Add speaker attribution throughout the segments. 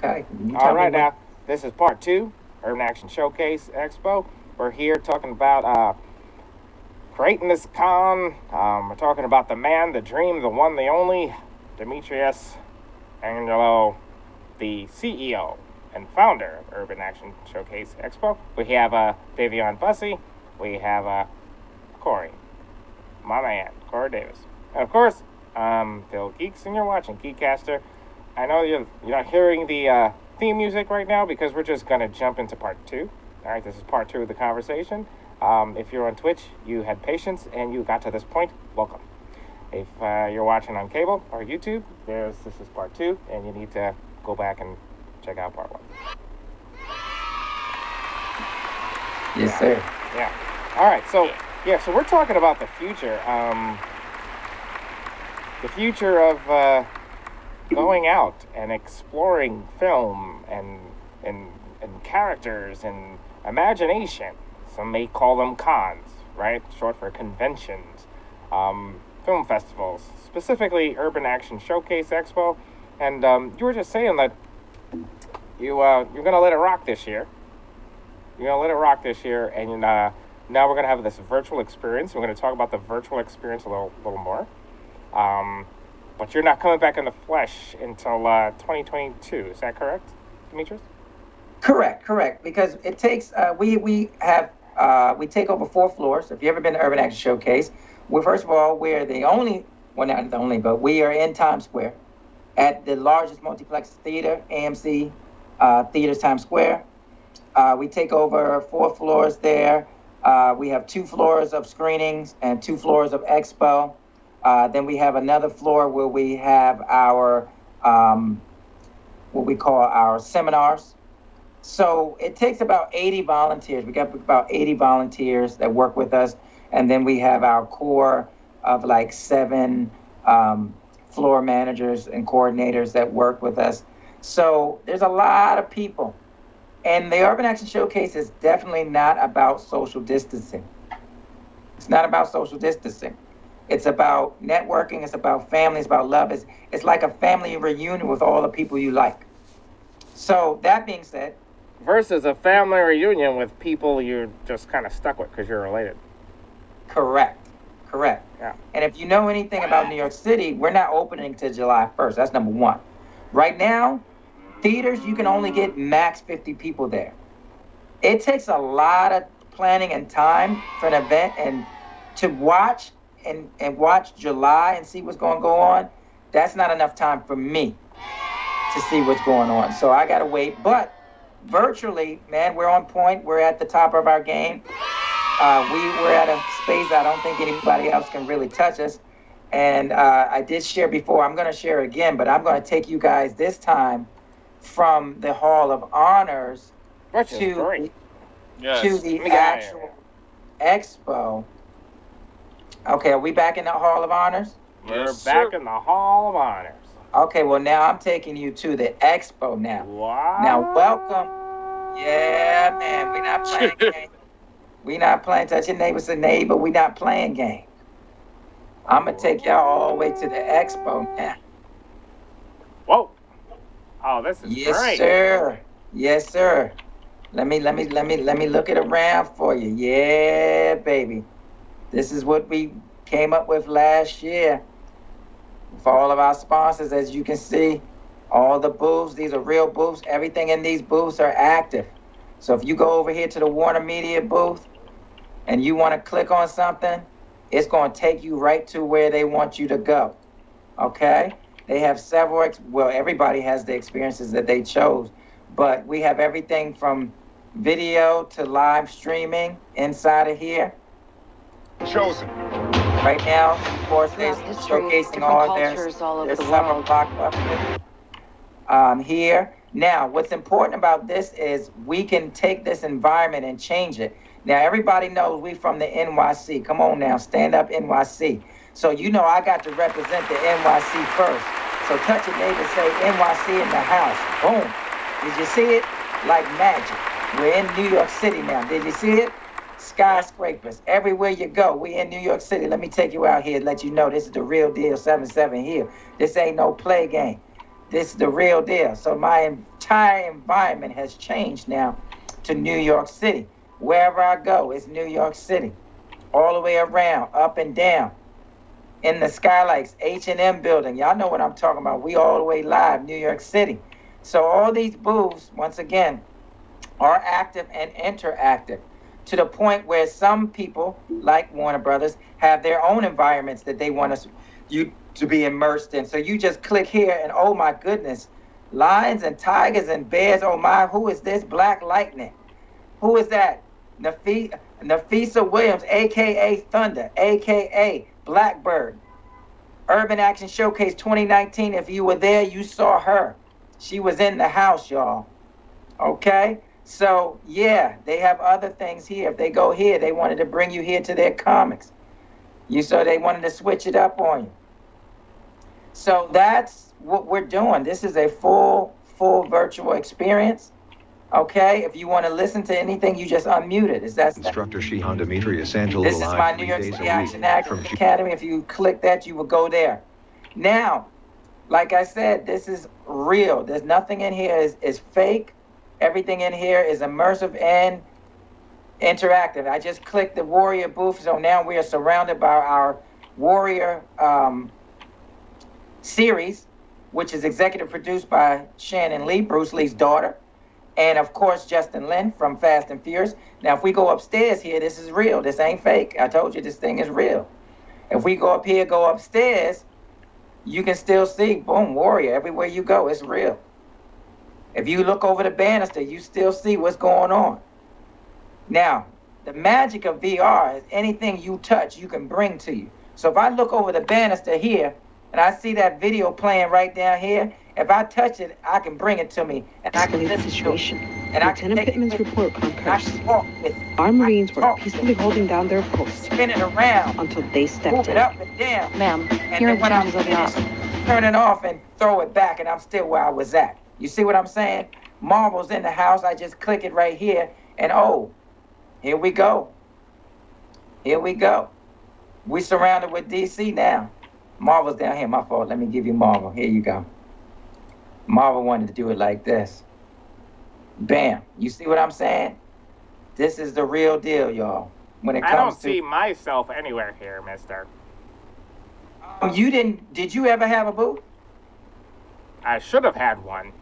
Speaker 1: Okay. You
Speaker 2: All
Speaker 1: tell me
Speaker 2: right,
Speaker 1: what.
Speaker 2: now, this is part two, Urban Action Showcase Expo. We're here talking about creating this con. We're talking about the man, the dream, the one, the only, Demetrius, Angelo, the CEO and founder of Urban Action Showcase Expo. We have Dayveonne Bussey. We have Corey, my man, Corey Davis. And of course, Phil Geeks, and you're watching GEEKCASTER. I know you're not hearing the theme music right now because we're just going to jump into part two. All right, this is part two of the conversation. If you're on Twitch, you had patience and you got to this point, welcome. If you're watching on cable or YouTube, this is part two, and you need to go back and check out part one.
Speaker 1: Yes, sir.
Speaker 2: Yeah. All right, so we're talking about the future. The future of going out and exploring film and characters and imagination. Some may call them cons, right? Short for conventions, film festivals, specifically Urban Action Showcase Expo. And you were just saying that you're going to let it rock this year. You're going to let it rock this year, and now we're going to have this virtual experience. We're going to talk about the virtual experience a little more. But you're not coming back in the flesh until 2022. Is that correct, Demetrius?
Speaker 1: Correct. Because it takes we take over 4 floors. If you've ever been to Urban Action Showcase, first of all, we're the only, well, not the only, but we are in Times Square at the largest multiplex theater, AMC Theaters Times Square. We take over 4 floors there. We have 2 floors of screenings and 2 floors of expo. Then we have another floor where we have our what we call our seminars. So it takes about 80 volunteers. We got about 80 volunteers that work with us. And then we have our core of like 7 floor managers and coordinators that work with us. So there's a lot of people. And the Urban Action Showcase is definitely not about social distancing. It's not about social distancing. It's about networking. It's about family. It's about love. It's like a family reunion with all the people you like. So that being said,
Speaker 2: versus a family reunion with people you're just kind of stuck with because you're related.
Speaker 1: Correct.
Speaker 2: Yeah.
Speaker 1: And if you know anything about New York City, we're not opening till July 1st. That's number one. Right now, theaters, you can only get max 50 people there. It takes a lot of planning and time for an event, and to watch and watch July and see what's going to go on, that's not enough time for me to see what's going on. So I got to wait. But virtually, man, we're on point. We're at the top of our game. We're at a space I don't think anybody else can really touch us. And I did share before. I'm going to share again, but I'm going to take you guys this time from the Hall of Honors to the actual expo. Okay, are we back in the Hall of Honors?
Speaker 2: We're back in the Hall of Honors.
Speaker 1: Okay, well, now I'm taking you to the expo now.
Speaker 2: Wow.
Speaker 1: Now, welcome. Yeah, man, we're not playing games. We're not playing touch your neighbor's a neighbor. We're not playing games. I'm going to take y'all all the way to the expo now.
Speaker 2: Whoa. Oh, this is great.
Speaker 1: Yes, sir. Let me look it around for you. Yeah, baby. This is what we came up with last year. For all of our sponsors, as you can see, all the booths, these are real booths. Everything in these booths are active. So if you go over here to the Warner Media booth and you want to click on something, it's going to take you right to where they want you to go. Okay? They have several, everybody has the experiences that they chose, but we have everything from video to live streaming inside of here.
Speaker 3: Chosen.
Speaker 1: Right now, of course, they're showcasing all their summer blockbusters here. Now, what's important about this is we can take this environment and change it. Now, everybody knows we from the NYC. Come on now, stand up NYC. So you know I got to represent the NYC first. So touch your neighbor and say NYC in the house. Boom. Did you see it? Like magic. We're in New York City now. Did you see it? Skyscrapers. Everywhere you go, we in New York City. Let me take you out here and let you know this is the real deal 7-7 here. This ain't no play game. This is the real deal. So my entire environment has changed now to New York City. Wherever I go, it's New York City. All the way around, up and down. In the skylights, H&M building. Y'all know what I'm talking about. We all the way live, New York City. So all these booths, once again, are active and interactive to the point where some people, like Warner Brothers, have their own environments that they want you to be immersed in. So you just click here and oh my goodness, lions and tigers and bears. Oh my, who is this? Black Lightning. Who is that? Nafisa Williams, aka Thunder, aka Blackbird. Urban Action Showcase 2019. If you were there, you saw her. She was in the house, y'all. Okay? So, yeah, they have other things here. If they go here, they wanted to bring you here to their comics. You saw they wanted to switch it up on you. So that's what we're doing. This is a full virtual experience. Okay, if you want to listen to anything, you just unmute it. Is that
Speaker 4: Instructor Shihan Demetrius Angelo
Speaker 1: This is my
Speaker 4: live
Speaker 1: New
Speaker 4: 3
Speaker 1: York
Speaker 4: days
Speaker 1: City
Speaker 4: a
Speaker 1: Action
Speaker 4: week
Speaker 1: Actors Academy. If you click that, you will go there. Now, like I said, this is real. There's nothing in here is fake. Everything in here is immersive and interactive. I just clicked the Warrior booth, so now we are surrounded by our Warrior series, which is executive produced by Shannon Lee, Bruce Lee's daughter. And of course, Justin Lin from Fast and Furious. Now, if we go upstairs here, this is real. This ain't fake. I told you this thing is real. If we go up here, go upstairs, you can still see, boom, Warrior. Everywhere you go, it's real. If you look over the banister, you still see what's going on. Now, the magic of VR is anything you touch, you can bring to you. So if I look over the banister here, and I see that video playing right down here, if I touch it, I can bring it to me, and I can listen to it. And
Speaker 5: Lieutenant Pittman's report concurs.
Speaker 1: Walk with
Speaker 5: Our Marines were peacefully holding down their posts
Speaker 1: spin it around
Speaker 5: until they stepped
Speaker 1: move it
Speaker 5: in.
Speaker 1: up and down.
Speaker 6: Ma'am,
Speaker 1: And
Speaker 6: here are
Speaker 1: then
Speaker 6: the
Speaker 1: when I'm
Speaker 6: changes of the op.
Speaker 1: finished, turn it off and throw it back, and I'm still where I was at. You see what I'm saying? Marvel's in the house. I just click it right here, and oh, here we go. Here we go. We surrounded with DC now. Marvel's down here. My fault. Let me give you Marvel. Here you go. Marvel wanted to do it like this. Bam. You see what I'm saying? This is the real deal, y'all. When it
Speaker 2: I
Speaker 1: comes
Speaker 2: don't see myself anywhere here, mister.
Speaker 1: Did you ever have a booth?
Speaker 2: I should have had one.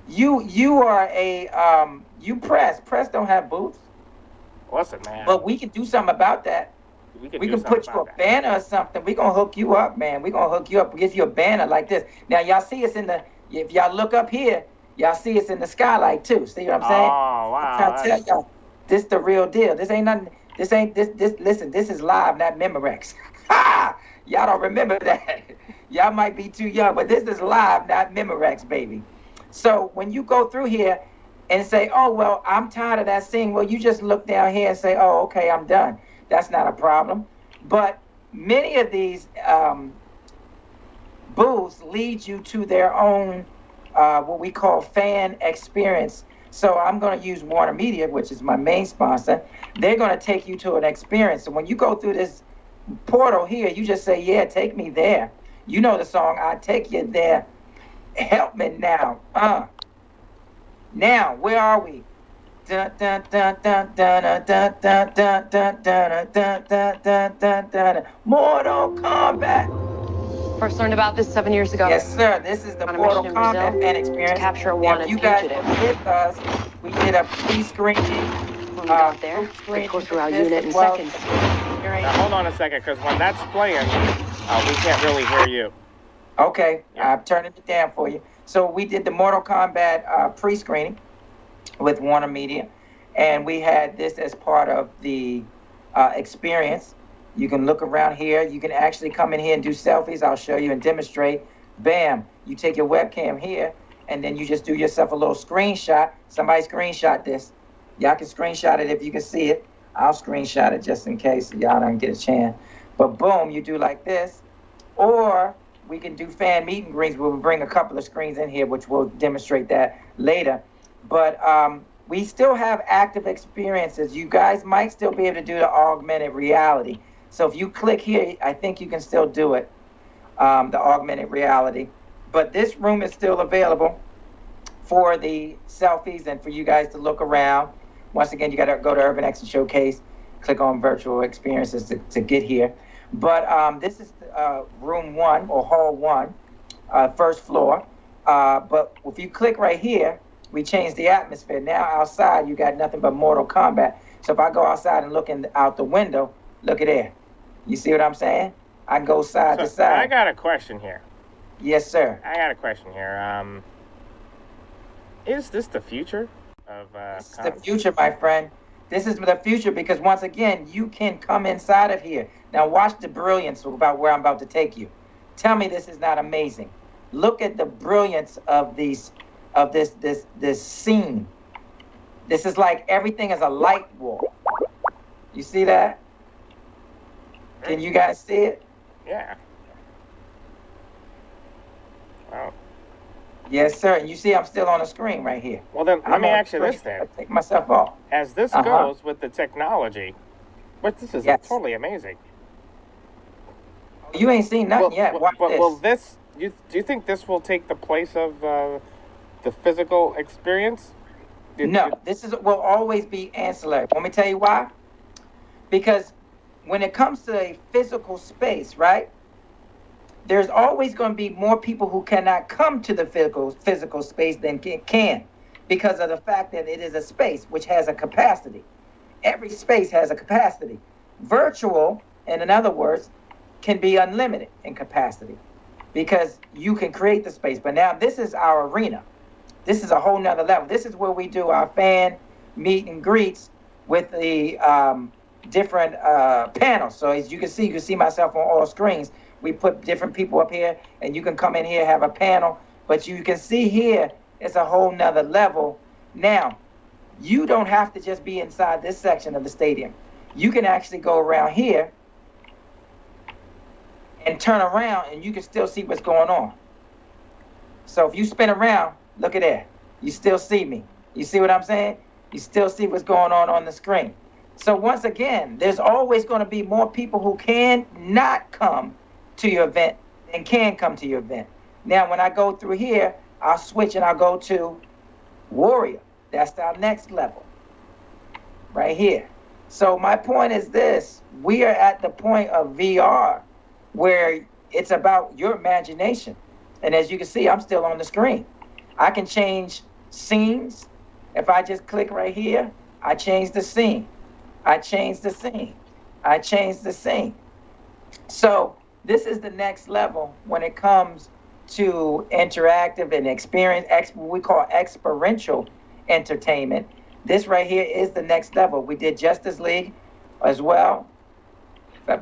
Speaker 1: You are a you press don't have booths.
Speaker 2: Listen, man.
Speaker 1: But we can do something about that. We can put you a banner or something. We're gonna hook you up, man. We're gonna hook you up, give you a banner like this. Now y'all see us if y'all look up here, y'all see us in the skylight too. See what I'm saying?
Speaker 2: Oh wow.
Speaker 1: I'm trying to tell y'all, this the real deal. This ain't nothing, listen, this is live, not Memorex. Y'all don't remember that. Y'all might be too young, but this is live, not Memorex, baby. So when you go through here and say, oh, well, I'm tired of that scene, well, you just look down here and say, oh, okay, I'm done. That's not a problem. But many of these booths lead you to their own, what we call fan experience. So I'm going to use Warner Media, which is my main sponsor. They're going to take you to an experience. So when you go through this portal here, you just say, yeah, take me there. You know the song, I take you there. Help me now. Now, where are we? Dun, dun, dun, dun, dun, dun, dun, dun, dun, dun, dun, dun, dun, dun, dun. Mortal Kombat.
Speaker 6: First learned about this 7 years ago.
Speaker 1: Yes, sir. This is the
Speaker 6: On a
Speaker 1: Mortal
Speaker 6: mission in
Speaker 1: Kombat
Speaker 6: Brazil
Speaker 1: fan experience.
Speaker 6: to capture a
Speaker 1: Now,
Speaker 6: wanted
Speaker 1: if you guys
Speaker 6: fugitive.
Speaker 1: were with us, we did a pre-screening.
Speaker 6: When we got there, they tore through our unit in seconds.
Speaker 2: Now, hold on a second, because when that's playing, we can't really hear you.
Speaker 1: Okay,
Speaker 2: Yeah.
Speaker 1: I'm turning it down for you. So we did the Mortal Kombat pre-screening with Warner Media, and we had this as part of the experience. You can look around here. You can actually come in here and do selfies. I'll show you and demonstrate. Bam, you take your webcam here, and then you just do yourself a little screenshot. Somebody screenshot this. Y'all can screenshot it if you can see it. I'll screenshot it just in case y'all don't get a chance. But boom, you do like this. Or we can do fan meet and greets. We'll bring a couple of screens in here, which will demonstrate that later. But we still have active experiences. You guys might still be able to do the augmented reality. So if you click here, I think you can still do it, the augmented reality. But this room is still available for the selfies and for you guys to look around. Once again, you got to go to Urban X and Showcase, click on virtual experiences to get here. But this is room 1 or hall 1, first floor. But if you click right here, we change the atmosphere. Now outside, you got nothing but Mortal Kombat. So if I go outside and look out the window, look at there. You see what I'm saying? I can go side to side.
Speaker 2: I got a question here.
Speaker 1: Yes, sir.
Speaker 2: I got a question here. Is this the future of
Speaker 1: This is the future, my friend. This is the future because once again, you can come inside of here. Now watch the brilliance about where I'm about to take you. Tell me this is not amazing. Look at the brilliance of this scene. This is like everything is a light wall. You see that? Can you guys see it?
Speaker 2: Yeah. Wow.
Speaker 1: Yes, sir. And you see I'm still on the screen right here.
Speaker 2: Well, then let me ask you this then.
Speaker 1: Take myself off.
Speaker 2: As this goes with the technology, but this is totally amazing.
Speaker 1: You ain't seen nothing yet. Watch this.
Speaker 2: Will this? Do you think this will take the place of the physical experience?
Speaker 1: This will always be ancillary. Let me tell you why. Because when it comes to a physical space, right? There's always going to be more people who cannot come to the physical space than can because of the fact that it is a space which has a capacity. Every space has a capacity. Virtual, in other words, can be unlimited in capacity because you can create the space. But now this is our arena. This is a whole nother level. This is where we do our fan meet and greets with the different panels. So as you can see myself on all screens. We put different people up here and you can come in here, have a panel, but you can see here, it's a whole nother level. Now, you don't have to just be inside this section of the stadium. You can actually go around here and turn around and you can still see what's going on. So if you spin around, look at that. You still see me. You see what I'm saying? You still see what's going on the screen. So once again, there's always going to be more people who can not come to your event and can come to your event. Now, when I go through here, I'll switch and I'll go to Warrior. That's our next level right here. So my point is this. We are at the point of VR where it's about your imagination. And as you can see, I'm still on the screen. I can change scenes. If I just click right here, I change the scene. I change the scene. I change the scene. So this is the next level when it comes to interactive and experience, what we call experiential entertainment. This right here is the next level. We did Justice League as well. My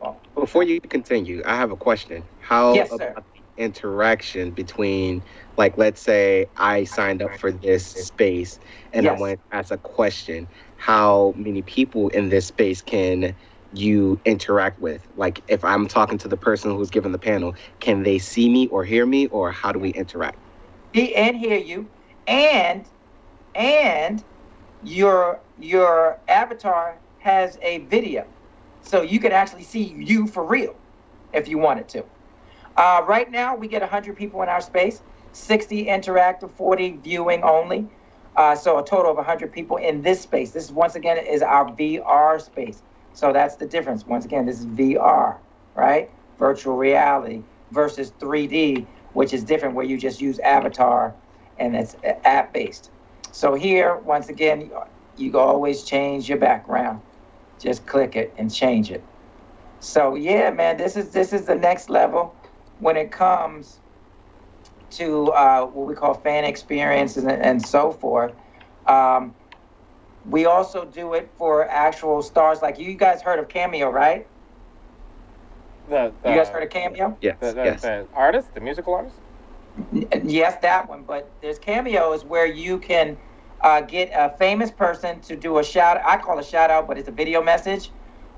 Speaker 1: fault.
Speaker 7: Before you continue, I have a question. How
Speaker 1: yes,
Speaker 7: about
Speaker 1: sir.
Speaker 7: the interaction between, like, let's say I signed up for this space and I want to ask a question. How many people in this space can you interact with? Like, if I'm talking to the person who's given the panel, can they see me or hear me, or how do we interact?
Speaker 1: See and hear you, and your avatar has a video, so you can actually see you for real if you wanted to. Right now, we get 100 people in our space, 60 interactive, 40 viewing only. So a total of 100 people in this space. This, once again, is our VR space. So that's the difference. Once again, this is VR, right? Virtual reality versus 3D, which is different, where you just use avatar and it's app-based. So here, once again, you can always change your background. Just click it and change it. So yeah, man, this is the next level when it comes to what we call fan experiences and so forth. We also do it for actual stars. Like, you guys heard of Cameo, right? You guys heard of Cameo?
Speaker 7: Yes.
Speaker 2: The artist, the musical artist?
Speaker 1: Yes, that one. But there's Cameo is where you can get a famous person to do a shout. I call it a shout out, but it's a video message,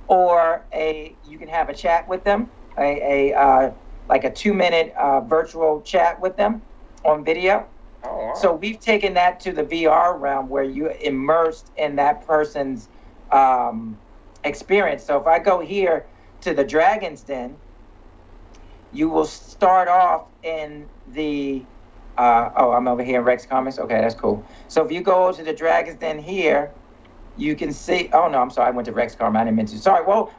Speaker 1: or you can have a chat with them, like a 2-minute virtual chat with them on video.
Speaker 2: Oh, wow.
Speaker 1: So we've taken that to the VR realm where you're immersed in that person's experience. So if I go here to the Dragon's Den, you will start off in the I'm over here in Rex Comics. Okay, that's cool. So if you go to the Dragon's Den here, you can see. Oh no, I'm sorry. I went to Rex Comics. I didn't mean to. Sorry. Well,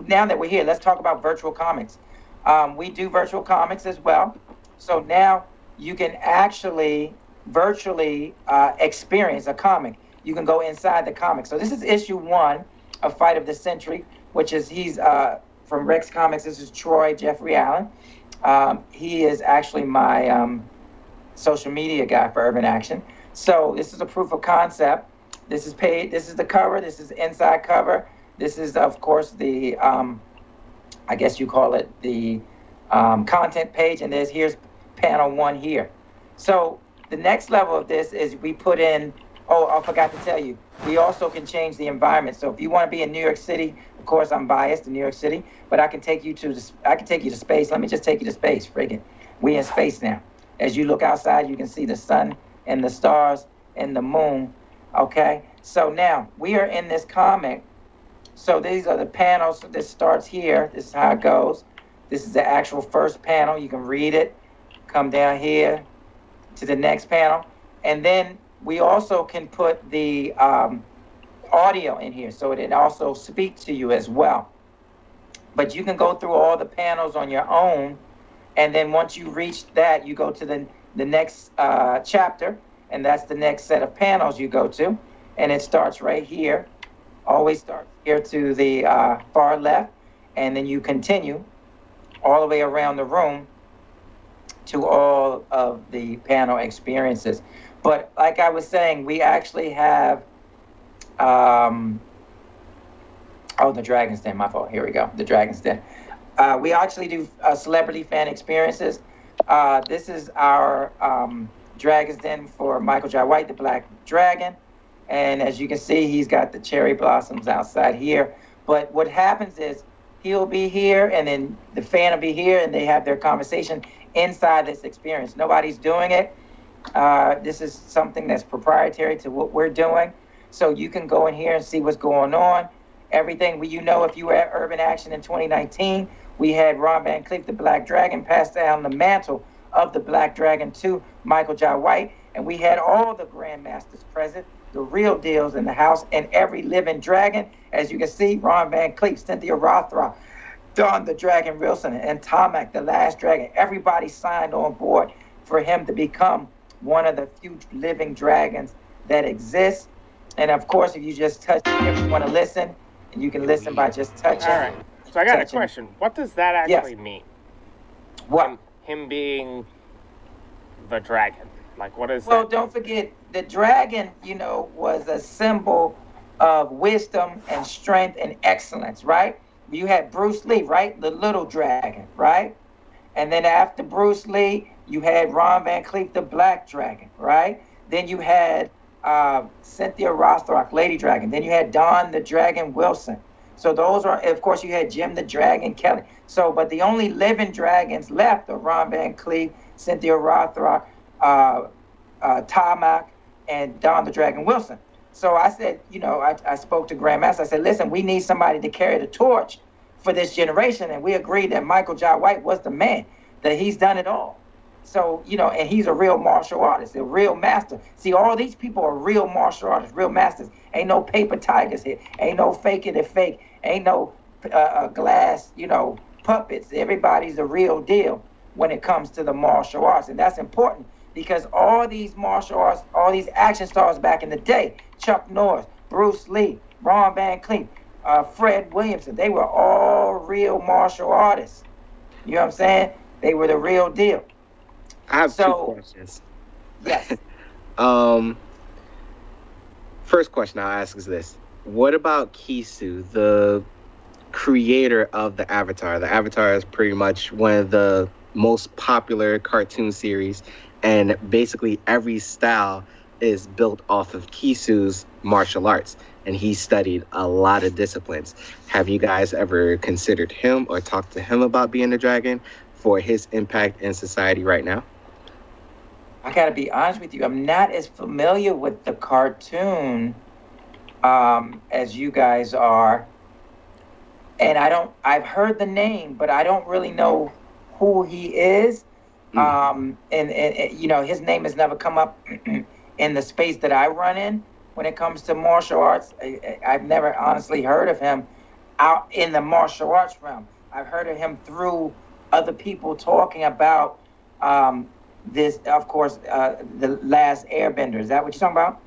Speaker 1: now that we're here, let's talk about virtual comics. We do virtual comics as well. So now you can actually virtually experience a comic. You can go inside the comic. So this is issue 1 of Fight of the Century, which is he's from Rex Comics. This is Troy Jeffrey Allen. He is actually my social media guy for Urban Action. So this is a proof of concept. This is paid. This is the cover. This is the inside cover. This is, of course, the I guess you call it the content page. And here's panel 1 here. So the next level of this is we put in. Oh, I forgot to tell you. We also can change the environment. So if you want to be in New York City, of course I'm biased in New York City, but I can take you to space. Let me just take you to space. Friggin', we in space now. As you look outside, you can see the sun and the stars and the moon. Okay, so now we are in this comic. So these are the panels. So this starts here. This is how it goes. This is the actual first panel. You can read it. Come down here to the next panel, and then we also can put the audio in here, so it also speaks to you as well. But you can go through all the panels on your own, and then once you reach that, you go to the next chapter, and that's the next set of panels you go to, and it starts right here. Always starts here to the far left, and then you continue all the way around the room to all of the panel experiences. But like I was saying, we actually have, the Dragon's Den, my fault. Here we go, the Dragon's Den. We actually do celebrity fan experiences. This is our Dragon's Den for Michael Jai White, the Black Dragon. And as you can see, he's got the cherry blossoms outside here. But what happens is he'll be here, and then the fan will be here, and they have their conversation inside this experience. Nobody's doing it. This is something that's proprietary to what we're doing. So you can go in here and see what's going on. Everything, if you were at Urban Action in 2019, we had Ron Van Cleef, the Black Dragon, pass down the mantle of the Black Dragon to Michael Jai White. And we had all the Grandmasters present, the real deals in the house, and every living dragon. As you can see, Ron Van Cleef, Cynthia Rothrock, Don the Dragon Wilson, and Tomac, the last dragon. Everybody signed on board for him to become one of the few living dragons that exists. And of course, if you just touch, if you want to listen, and you can listen by just touching.
Speaker 2: All right. So I got a question. What does that actually mean?
Speaker 1: What?
Speaker 2: Him being the dragon. Like, what is that?
Speaker 1: Well, don't forget, the dragon, was a symbol of wisdom and strength and excellence, right? You had Bruce Lee, right? The little dragon, right? And then after Bruce Lee, you had Ron Van Cleef, the Black Dragon, right? Then you had Cynthia Rothrock, Lady Dragon. Then you had Don the Dragon Wilson. So those are, of course, you had Jim the Dragon Kelly. So, but the only living dragons left are Ron Van Cleef, Cynthia Rothrock, Tomac, and Don the Dragon Wilson. So I said, I spoke to Grandmaster. I said, listen, we need somebody to carry the torch for this generation. And we agreed that Michael Jai White was the man, that he's done it all. So, and he's a real martial artist, a real master. See, all these people are real martial artists, real masters. Ain't no paper tigers here. Ain't no faking it fake. Ain't no glass, puppets. Everybody's the real deal when it comes to the martial arts. And that's important because all these martial arts, all these action stars back in the day, Chuck Norris, Bruce Lee, Ron Van Cleef, Fred Williamson, they were all real martial artists. You know what I'm saying? They were the real deal.
Speaker 7: I have two questions.
Speaker 1: Yes.
Speaker 7: First question I'll ask is this. What about Kisu, the creator of the Avatar? The Avatar is pretty much one of the most popular cartoon series, and basically every style is built off of Kisu's martial arts, and he studied a lot of disciplines. Have you guys ever considered him or talked to him about being a dragon for his impact in society right now?
Speaker 1: I gotta be honest with you, I'm not as familiar with the cartoon as you guys are. And I've heard the name, but I don't really know who he is. And you know, his name has never come up in the space that I run in when it comes to martial arts. I've never honestly heard of him out in the martial arts realm. I've heard of him through other people talking about this, of course, the Last Airbender. Is that what you're talking about?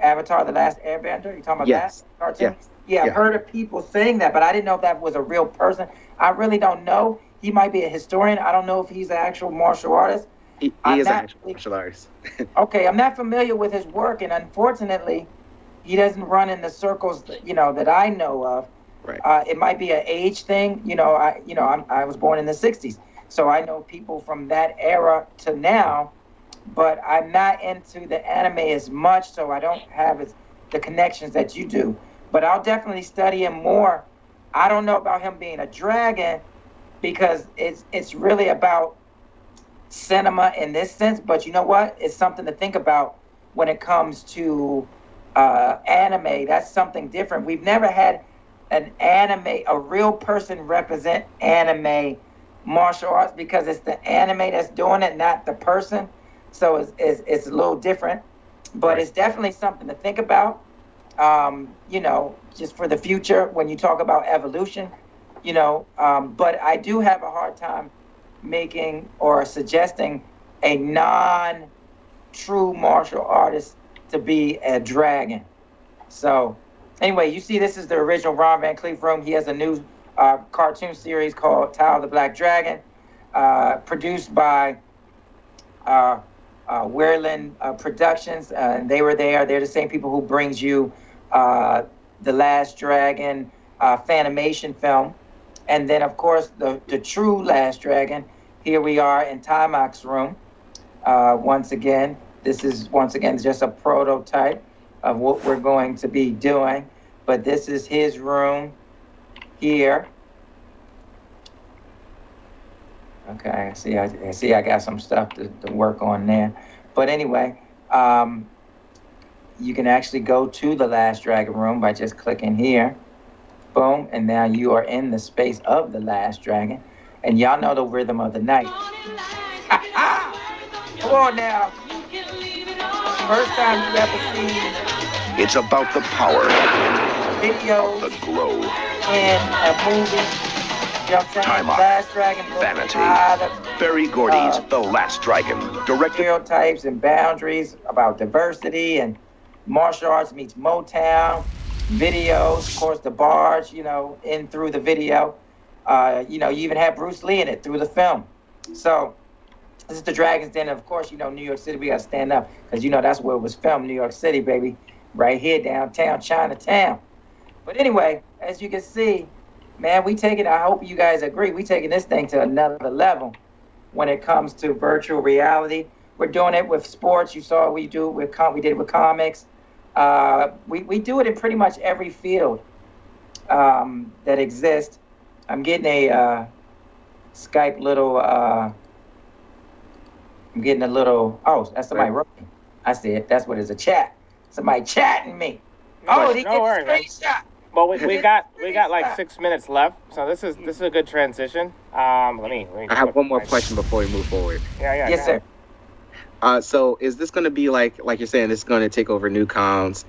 Speaker 1: Avatar, the Last Airbender? You talking about
Speaker 7: Yes.
Speaker 1: that cartoon?
Speaker 7: Yes.
Speaker 1: Yeah, I've
Speaker 7: Yeah.
Speaker 1: heard of people saying that, but I didn't know if that was a real person. I really don't know. He might be a historian. I don't know if he's an actual martial artist.
Speaker 7: He
Speaker 1: I'm
Speaker 7: is an
Speaker 1: not
Speaker 7: actual martial artist.
Speaker 1: okay. I'm not familiar with his work, and unfortunately, he doesn't run in the circles that, you know, that I know of.
Speaker 7: Right.
Speaker 1: It might be an age thing. I was born in the '60s, so I know people from that era to now. But I'm not into the anime as much, so I don't have the connections that you do. But I'll definitely study him more. I don't know about him being a dragon because it's really about cinema in this sense. But you know what? It's something to think about when it comes to anime. That's something different. We've never had a real person represent anime martial arts because it's the anime that's doing it, not the person. So it's a little different, but
Speaker 7: Right.
Speaker 1: it's definitely something to think about. Just for the future when you talk about evolution, but I do have a hard time making or suggesting a non-true martial artist to be a dragon. So anyway, you see this is the original Ron Van Cleef room. He has a new cartoon series called Tao the Black Dragon, produced by Weirland Productions, and they were there. They're the same people who brings you The Last Dragon Fanimation film. And then, of course, the true Last Dragon. Here we are in Timok's room. Once again, this is just a prototype of what we're going to be doing. But this is his room here. Okay, I see. I got some stuff to work on there. But anyway, you can actually go to the Last Dragon room by just clicking here. Boom, and now you are in the space of the Last Dragon. And y'all know the rhythm of the night. Come on now. First time you ever seen
Speaker 3: It's about the power,
Speaker 1: video
Speaker 3: the glow,
Speaker 1: in a movie. You know what I'm saying?
Speaker 3: Timok,
Speaker 1: Last Dragon,
Speaker 3: vanity.
Speaker 1: a lot of
Speaker 3: Barry Gordy's The Last Dragon, directed
Speaker 1: stereotypes and boundaries about diversity and martial arts meets Motown, videos, of course, the barge, in through the video. You even had Bruce Lee in it through the film. So this is the Dragon's Den. And of course, New York City, we got to stand up because, that's where it was filmed, New York City, baby. Right here, downtown, Chinatown. But anyway, as you can see, man, I hope you guys agree, we taking this thing to another level when it comes to virtual reality. We're doing it with sports. You saw we did it with comics. We do it in pretty much every field that exists. I'm getting a Skype little, that's somebody wrote me. I see it. That's what it's a chat. Somebody chatting me.
Speaker 2: No
Speaker 1: They
Speaker 2: worries,
Speaker 1: get
Speaker 2: man.
Speaker 1: a screenshot.
Speaker 2: Well, we got like 6 minutes left, so this is a good transition. Let me.
Speaker 7: I have one more question before we move forward.
Speaker 2: Yeah.
Speaker 1: Yes, sir.
Speaker 7: So is this going to be like you're saying, this is going to take over new cons?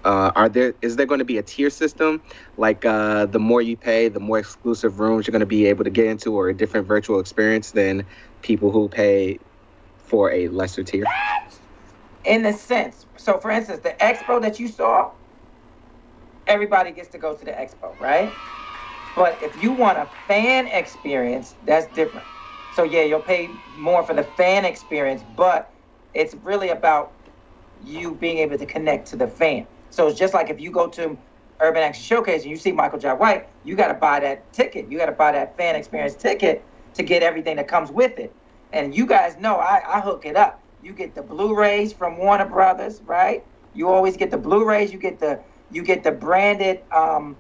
Speaker 7: Is there going to be a tier system? Like the more you pay, the more exclusive rooms you're going to be able to get into, or a different virtual experience than people who pay for a lesser tier?
Speaker 1: In a sense. So, for instance, the expo that you saw, everybody gets to go to the expo, right? But if you want a fan experience, that's different. So, yeah, you'll pay more for the fan experience, but it's really about you being able to connect to the fan. So it's just like if you go to Urban Action Showcase and you see Michael J. White, you got to buy that ticket. You got to buy that fan experience ticket to get everything that comes with it. And you guys know I hook it up. You get the Blu-rays from Warner Brothers, right? You always get the Blu-rays. You get the branded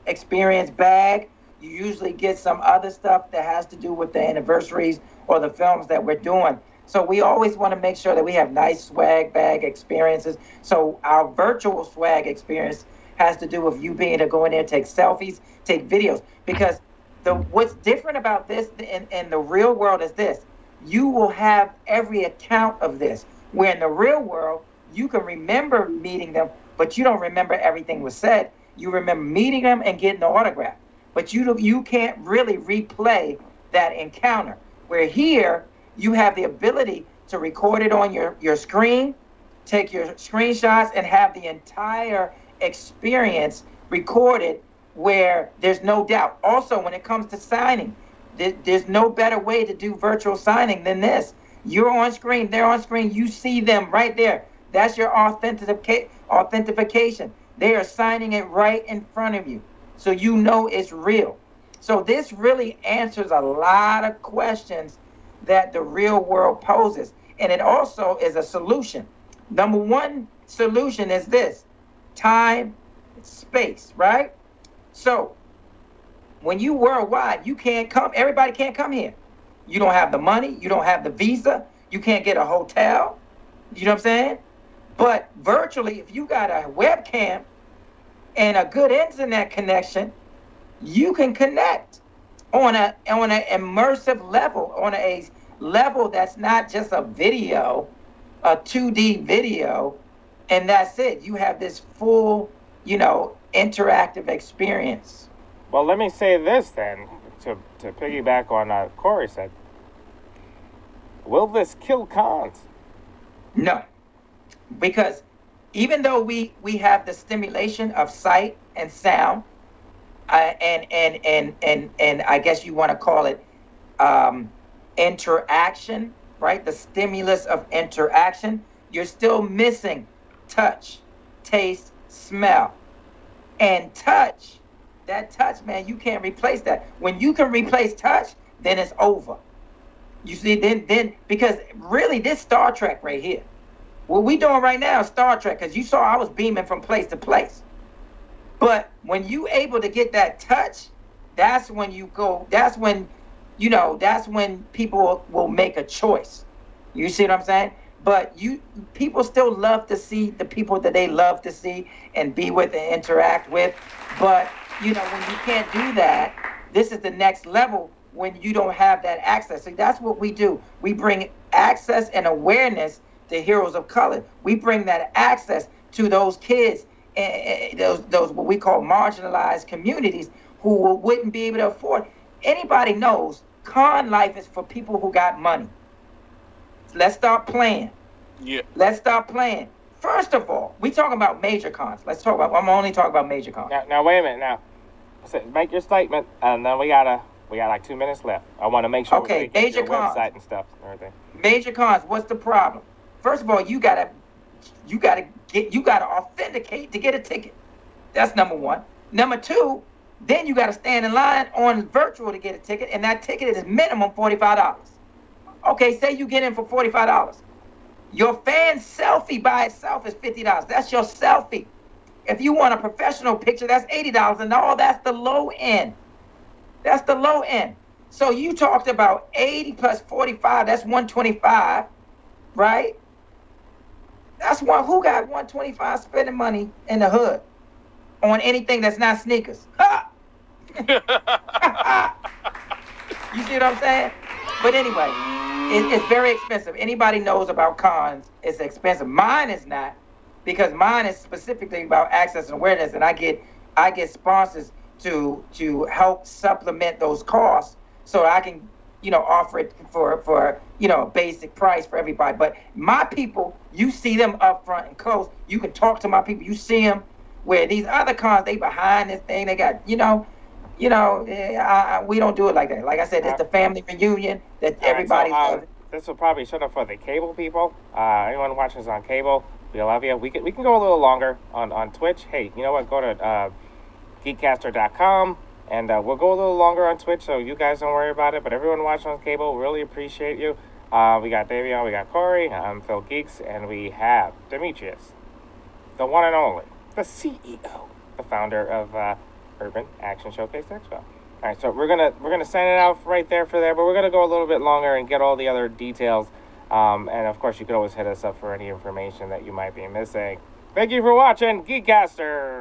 Speaker 1: experience bag. You usually get some other stuff that has to do with the anniversaries or the films that we're doing. So we always want to make sure that we have nice swag bag experiences. So our virtual swag experience has to do with you being able to go in there, take selfies, take videos. Because what's different about this in the real world is this. you will have every account of this. Where in the real world, you can remember meeting them, but you don't remember everything was said. You remember meeting them and getting the autograph, but you can't really replay that encounter. Where here, you have the ability to record it on your screen, take your screenshots, and have the entire experience recorded where there's no doubt. Also, when it comes to signing, there's no better way to do virtual signing than this. You're on screen, they're on screen, you see them right there. That's your authentication. They are signing it right in front of you. So you know it's real. So this really answers a lot of questions that the real world poses. And it also is a solution. Number one solution is this: time, space, right? So when you worldwide, you can't come, everybody can't come here. You don't have the money, you don't have the visa, you can't get a hotel. You know what I'm saying? But virtually, if you got a webcam and a good internet connection, you can connect on an immersive level, on a level that's not just a video, a 2D video, and that's it. You have this full, interactive experience.
Speaker 2: Well, let me say this then, to piggyback on Corey said. Will this kill cons?
Speaker 1: No, because even though we have the stimulation of sight and sound, and I guess you want to call it interaction, right? The stimulus of interaction, you're still missing touch, taste, smell, and touch. That touch, man, you can't replace that. When you can replace touch, then it's over. You see, then because really this Star Trek right here, what we doing right now is Star Trek, because you saw I was beaming from place to place. But when you able to get that touch, that's when you go, that's when people will make a choice. You see what I'm saying? But people still love to see the people that they love to see and be with and interact with. But, when you can't do that, this is the next level when you don't have that access. So that's what we do. We bring access and awareness to Heroes of Color. We bring that access to those kids, those what we call marginalized communities who wouldn't be able to afford. Anybody knows con life is for people who got money. Let's stop playing.
Speaker 8: Yeah.
Speaker 1: Let's stop playing. First of all, we talking about major cons. I'm only talking about major cons.
Speaker 2: Now wait a minute. Now, make your statement, and then we got like 2 minutes left. I want to make sure
Speaker 1: okay,
Speaker 2: we get
Speaker 1: major
Speaker 2: your
Speaker 1: cons.
Speaker 2: website and stuff and everything.
Speaker 1: Major cons. What's the problem? First of all, you gotta authenticate to get a ticket. That's number one. Number two, then you gotta stand in line on virtual to get a ticket, and that ticket is minimum $45. Okay, say you get in for $45. Your fan selfie by itself is $50. That's your selfie. If you want a professional picture, that's $80, and all that's the low end. That's the low end. So you talked about 80 plus 45, that's 125, right? That's one. Who got 125 spending money in the hood on anything that's not sneakers? Ha! You see what I'm saying? But anyway, it's very expensive. Anybody knows about cons, it's expensive. Mine is not, because mine is specifically about access and awareness, and I get sponsors to help supplement those costs so I can offer it for a basic price for everybody. But my people, you see them up front and close. You can talk to my people. You see them, where these other cons, they behind this thing. They got we don't do it like that. Like I said, it's the family reunion that everybody loves.
Speaker 2: This will probably shut up for the cable people. Anyone watching us on cable, we love you. We can go a little longer on Twitch. Hey, you know what? Go to GEEKCASTER.com. And we'll go a little longer on Twitch, so you guys don't worry about it. But everyone watching on cable, really appreciate you. We got Dayveonne, we got Corey, I'm Phil Geeks, and we have Demetrius, the one and only, the CEO, the founder of Urban Action Showcase Expo. All right, so we're gonna sign it out right there for there, but we're gonna go a little bit longer and get all the other details. And of course, you can always hit us up for any information that you might be missing. Thank you for watching GEEKCASTER.